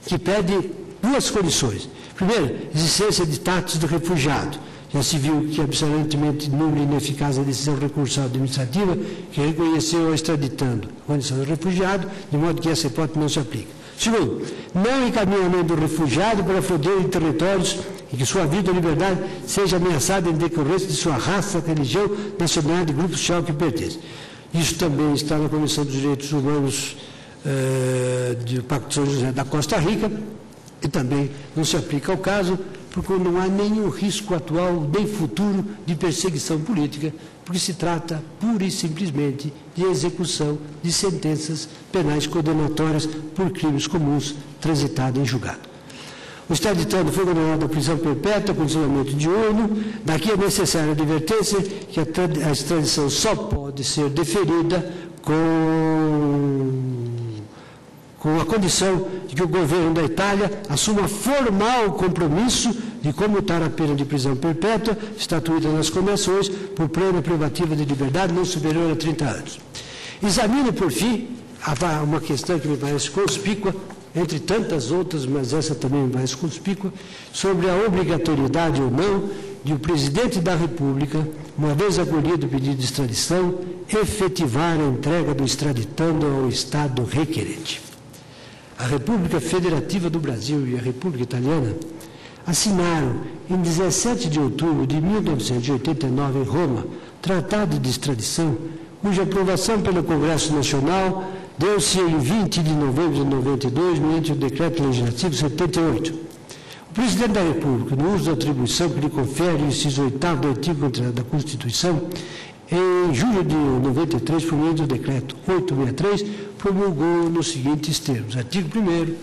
[SPEAKER 1] que pede 2 condições. Primeiro, existência de status do refugiado. Já se viu que é absolutamente nula e ineficaz a decisão recursal administrativa que reconheceu ao extraditando a condição do refugiado, de modo que essa hipótese não se aplica. Segundo, não encaminhamento do refugiado para fronteira de territórios em que sua vida ou liberdade seja ameaçada em decorrência de sua raça, religião, nacionalidade e grupo social que pertence. Isso também está na Comissão dos Direitos Humanos do Pacto de São José da Costa Rica, e também não se aplica ao caso, porque não há nenhum risco atual nem futuro de perseguição política, porque se trata pura e simplesmente de execução de sentenças penais condenatórias por crimes comuns transitados em julgado. O extraditando foi condenado à prisão perpétua com isolamento diurno. Daqui é necessária a advertência que a extradição só pode ser deferida com a condição de que o governo da Itália assuma formal compromisso de comutar a pena de prisão perpétua, estatuída nas convenções, por pena privativa de liberdade não superior a 30 anos. Examine, por fim, uma questão que me parece conspícua, entre tantas outras, mas essa também me parece conspícua, sobre a obrigatoriedade ou não de o presidente da República, uma vez acolhido o pedido de extradição, efetivar a entrega do extraditando ao Estado requerente. A República Federativa do Brasil e a República Italiana assinaram, em 17 de outubro de 1989, em Roma, Tratado de Extradição, cuja aprovação pelo Congresso Nacional deu-se em 20 de novembro de 92, mediante o Decreto Legislativo 78. O Presidente da República, no uso da atribuição que lhe confere o inciso 8º do artigo 3 da Constituição, em julho de 93, por meio do Decreto 863, promulgou nos seguintes termos. Artigo 1º.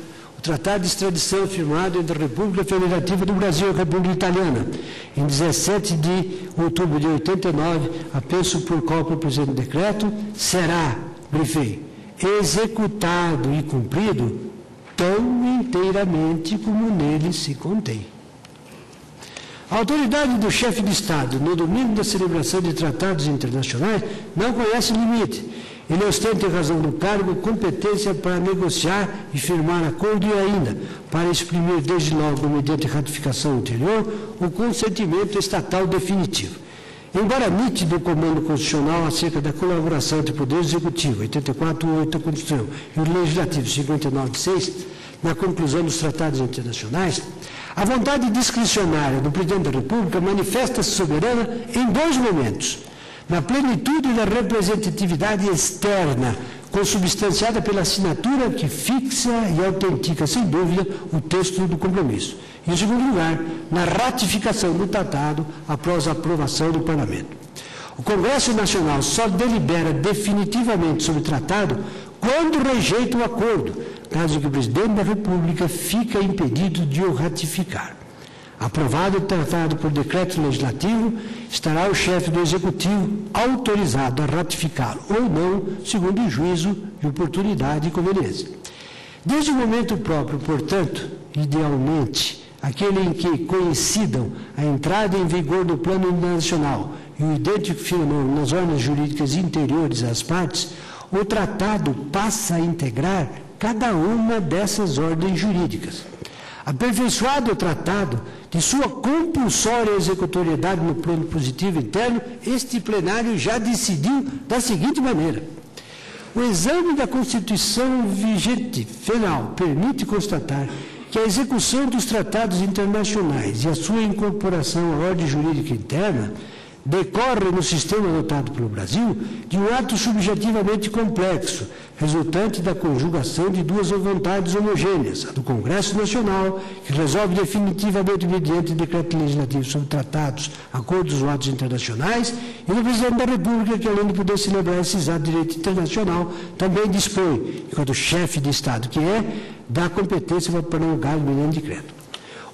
[SPEAKER 1] o Tratado de Extradição firmado entre a República Federativa do Brasil e a República Italiana, em 17 de outubro de 89, apenas por cópia do presente decreto, será, brifei, executado e cumprido tão inteiramente como nele se contém. A autoridade do chefe de Estado, no domínio da celebração de tratados internacionais, não conhece limite. Ele ostenta, em razão do cargo, competência para negociar e firmar acordo e ainda para exprimir, desde logo, mediante ratificação anterior, o consentimento estatal definitivo. Embora nítido o comando constitucional acerca da colaboração entre o Poder Executivo, 84.8 da Constituição, e o Legislativo, 59.6, na conclusão dos tratados internacionais, a vontade discricionária do Presidente da República manifesta-se soberana em dois momentos: na plenitude da representatividade externa, consubstanciada pela assinatura que fixa e autentica, sem dúvida, o texto do compromisso. E, em segundo lugar, na ratificação do tratado após a aprovação do Parlamento. O Congresso Nacional só delibera definitivamente sobre o tratado quando rejeita o acordo, caso em que o Presidente da República fica impedido de o ratificar. Aprovado o tratado por decreto legislativo, estará o chefe do Executivo autorizado a ratificá-lo ou não, segundo o juízo de oportunidade e conveniência. Desde o momento próprio, portanto, idealmente, aquele em que coincidam a entrada em vigor do Plano Nacional e o idêntico fenômeno nas ordens jurídicas interiores às partes, o tratado passa a integrar cada uma dessas ordens jurídicas. Aperfeiçoado o tratado de sua compulsória executoriedade no plano positivo interno, este plenário já decidiu da seguinte maneira: o exame da Constituição vigente federal permite constatar que a execução dos tratados internacionais e a sua incorporação à ordem jurídica interna decorre no sistema adotado pelo Brasil de um ato subjetivamente complexo, resultante da conjugação de duas vontades homogêneas, a do Congresso Nacional, que resolve definitivamente mediante decreto legislativo sobre tratados, acordos ou atos internacionais, e do Presidente da República, que além de poder celebrar esses atos de direito internacional, também dispõe, enquanto chefe de Estado que é, da competência para promulgar mediante decreto.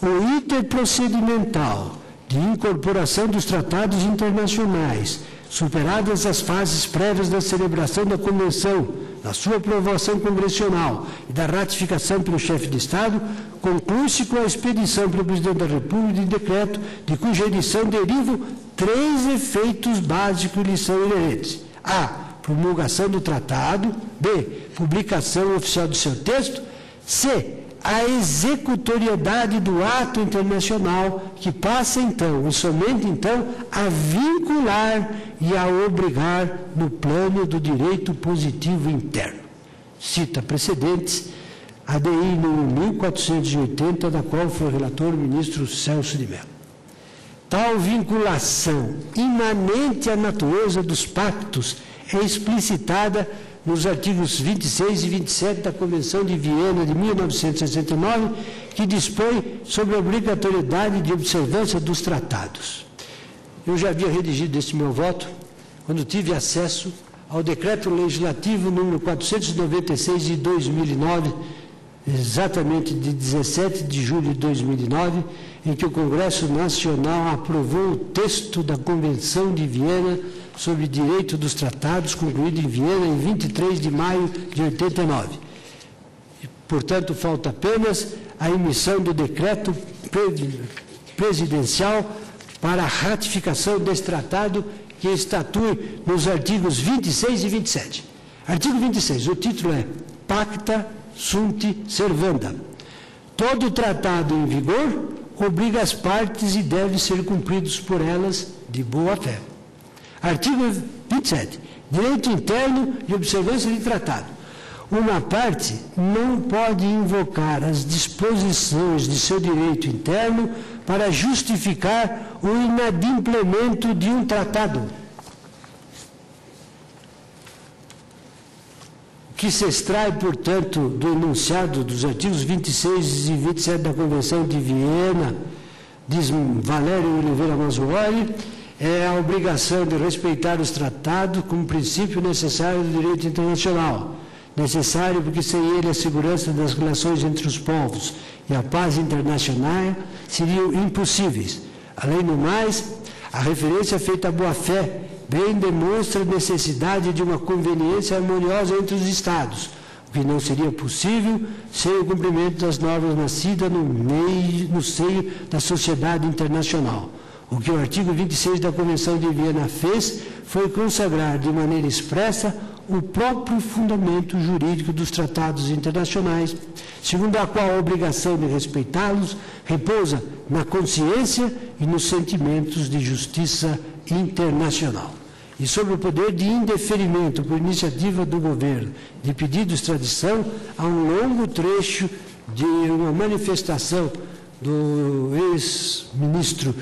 [SPEAKER 1] O interprocedimental de incorporação dos tratados internacionais, superadas as fases prévias da celebração da Convenção, da sua aprovação congressional e da ratificação pelo chefe de Estado, conclui-se com a expedição pelo Presidente da República de decreto, de cuja edição derivam 3 efeitos básicos que lhe são inerentes: a. promulgação do tratado; b. publicação oficial do seu texto; c. a executoriedade do ato internacional, que passa então, e somente então, a vincular e a obrigar no plano do direito positivo interno. Cita precedentes, ADI número 1480, da qual foi relator o ministro Celso de Mello. Tal vinculação, imanente à natureza dos pactos, é explicitada nos artigos 26 e 27 da Convenção de Viena de 1969, que dispõe sobre a obrigatoriedade de observância dos tratados. Eu já havia redigido esse meu voto quando tive acesso ao decreto legislativo número 496 de 2009, exatamente de 17 de julho de 2009, em que o Congresso Nacional aprovou o texto da Convenção de Viena sobre direito dos tratados, concluído em Viena em 23 de maio de 89. E, portanto, falta apenas a emissão do decreto presidencial para a ratificação desse tratado, que estatui nos artigos 26 e 27. Artigo 26, o título é Pacta Sunt Servanda. Todo tratado em vigor obriga as partes e deve ser cumpridos por elas de boa fé. Artigo 27. Direito interno de observância de tratado. Uma parte não pode invocar as disposições de seu direito interno para justificar o inadimplemento de um tratado. O que se extrai, portanto, do enunciado dos artigos 26 e 27 da Convenção de Viena, diz Valério Oliveira Mazzuoli, é a obrigação de respeitar os tratados como princípio necessário do direito internacional, necessário porque sem ele a segurança das relações entre os povos e a paz internacional seriam impossíveis. Além do mais, a referência feita à boa-fé bem demonstra a necessidade de uma conveniência harmoniosa entre os Estados, o que não seria possível sem o cumprimento das normas nascidas no seio da sociedade internacional. O que o artigo 26 da Convenção de Viena fez foi consagrar de maneira expressa o próprio fundamento jurídico dos tratados internacionais, segundo a qual a obrigação de respeitá-los repousa na consciência e nos sentimentos de justiça internacional. E sobre o poder de indeferimento por iniciativa do governo de pedido de extradição, há um longo trecho de uma manifestação do ex-ministro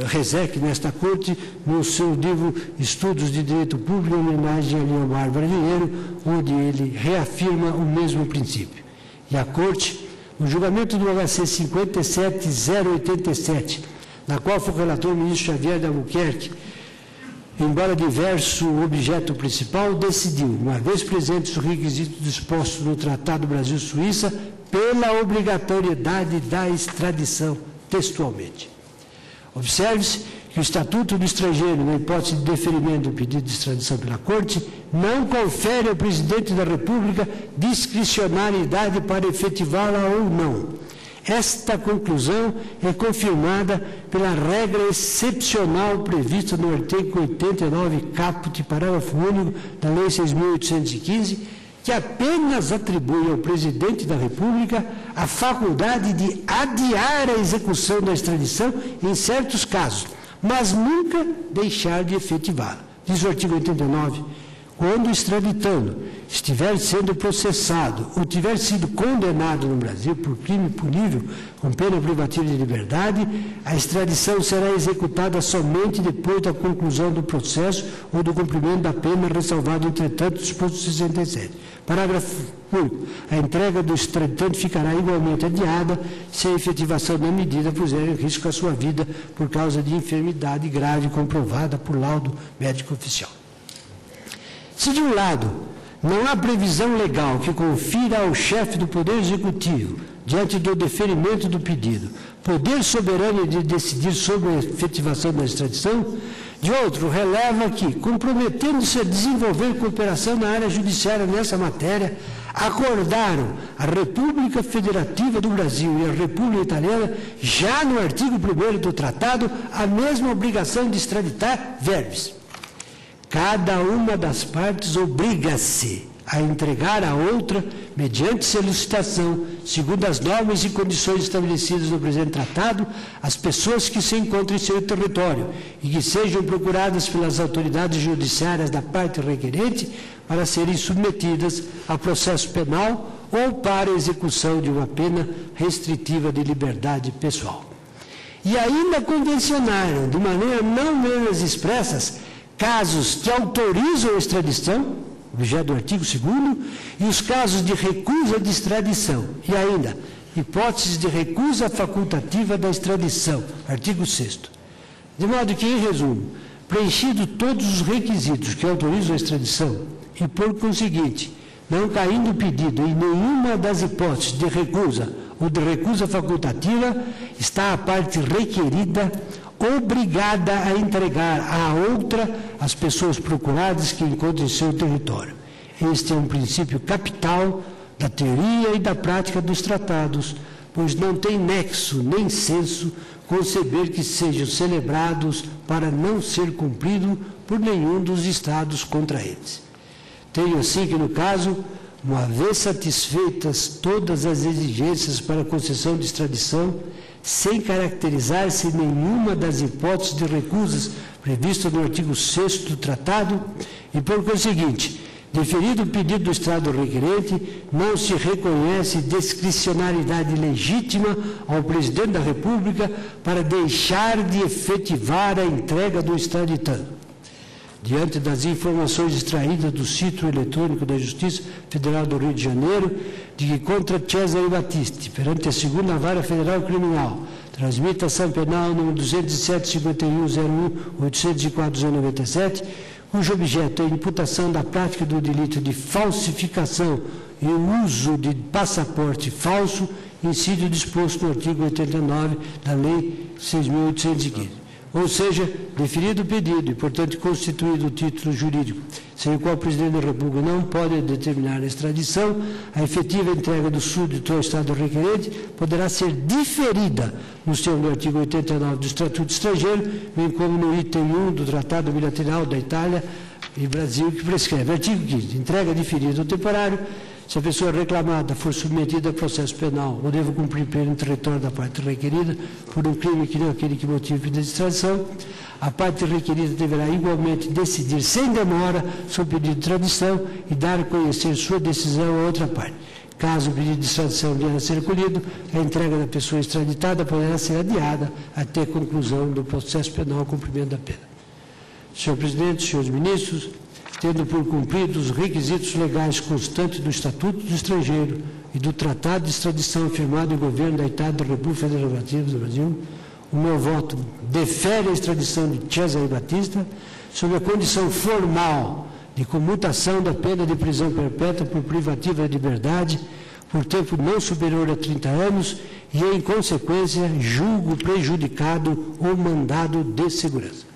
[SPEAKER 1] Rezec nesta corte, no seu livro Estudos de Direito Público, em homenagem a Leomar Brasileiro, onde ele reafirma o mesmo princípio. E a corte, no julgamento do HC 57.087, na qual foi relator o ministro Xavier de Albuquerque, embora diverso o objeto principal, decidiu, uma vez presentes os requisitos dispostos no Tratado Brasil-Suíça, pela obrigatoriedade da extradição, textualmente. Observe-se que o Estatuto do Estrangeiro, na hipótese de deferimento do pedido de extradição pela Corte, não confere ao Presidente da República discricionariedade para efetivá-la ou não. Esta conclusão é confirmada pela regra excepcional prevista no artigo 89, caput, parágrafo único da Lei 6.815, que apenas atribui ao Presidente da República a faculdade de adiar a execução da extradição em certos casos, mas nunca deixar de efetivá-la. Diz o artigo 89, quando o extraditando estiver sendo processado ou tiver sido condenado no Brasil por crime punível com pena privativa de liberdade, a extradição será executada somente depois da conclusão do processo ou do cumprimento da pena, ressalvado, entretanto, o disposto 67. Parágrafo único. A entrega do extraditante ficará igualmente adiada se a efetivação da medida puser em risco a sua vida por causa de enfermidade grave comprovada por laudo médico oficial. Se, de um lado, não há previsão legal que confira ao chefe do Poder Executivo, diante do deferimento do pedido, poder soberano de decidir sobre a efetivação da extradição, de outro, releva que, comprometendo-se a desenvolver cooperação na área judiciária nessa matéria, acordaram a República Federativa do Brasil e a República Italiana, já no artigo 1º do tratado, a mesma obrigação de extraditar verbes. Cada uma das partes obriga-se a entregar à outra, mediante solicitação, segundo as normas e condições estabelecidas no presente tratado, as pessoas que se encontram em seu território e que sejam procuradas pelas autoridades judiciárias da parte requerente para serem submetidas a processo penal ou para a execução de uma pena restritiva de liberdade pessoal. E ainda convencionaram, de maneira não menos expressas, casos que autorizam a extradição, objeto do artigo 2º, e os casos de recusa de extradição, e ainda, hipóteses de recusa facultativa da extradição, artigo 6º. De modo que, em resumo, preenchido todos os requisitos que autorizam a extradição, e por conseguinte, não caindo o pedido em nenhuma das hipóteses de recusa ou de recusa facultativa, está a parte requerida obrigada a entregar à outra as pessoas procuradas que encontram em seu território. Este é um princípio capital da teoria e da prática dos tratados, pois não tem nexo nem senso conceber que sejam celebrados para não ser cumprido por nenhum dos Estados contra eles. Tenho assim que, no caso, uma vez satisfeitas todas as exigências para a concessão de extradição, sem caracterizar-se nenhuma das hipóteses de recusas previstas no artigo 6º do tratado, e por conseguinte, deferido o pedido do Estado requerente, não se reconhece discricionariedade legítima ao Presidente da República para deixar de efetivar a entrega do extraditando. Diante das informações extraídas do sítio eletrônico da Justiça Federal do Rio de Janeiro, de que contra Cesare Battisti, perante a 2ª Vara Federal Criminal, transmite ação penal número 207.51.01.804.97, cujo objeto é a imputação da prática do delito de falsificação e o uso de passaporte falso, incide o disposto no artigo 89 da Lei 6.815. Ou seja, deferido o pedido e, portanto, constituído o título jurídico, sem o qual o Presidente da República não pode determinar a extradição, a efetiva entrega do súdito ao Estado requerente poderá ser diferida nos termos do artigo 89 do Estatuto Estrangeiro, bem como no item 1 do Tratado Bilateral da Itália e Brasil, que prescreve. Artigo 15. Entrega diferida ou temporário. Se a pessoa reclamada for submetida a processo penal ou deva cumprir pena em território da parte requerida por um crime que não aquele que motive pena de extradição, a parte requerida deverá igualmente decidir sem demora sobre o pedido de extradição e dar a conhecer sua decisão à outra parte. Caso o pedido de extradição venha a ser acolhido, a entrega da pessoa extraditada poderá ser adiada até a conclusão do processo penal ao cumprimento da pena. Senhor Presidente, senhores ministros, tendo por cumpridos os requisitos legais constantes do Estatuto do Estrangeiro e do Tratado de Extradição firmado em governo da Itália da República Federativa do Brasil, o meu voto defere a extradição de Cesare Batista sob a condição formal de comutação da pena de prisão perpétua por privativa de liberdade por tempo não superior a 30 anos e, em consequência, julgo prejudicado o mandado de segurança.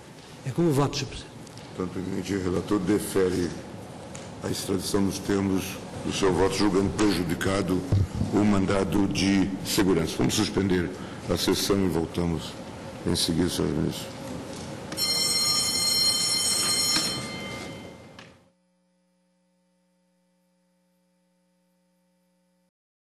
[SPEAKER 1] É como voto, senhor presidente.
[SPEAKER 2] Portanto, o relator defere a extradição nos termos do seu voto, julgando prejudicado o mandado de segurança. Vamos suspender a sessão e voltamos em seguida, senhores ministros.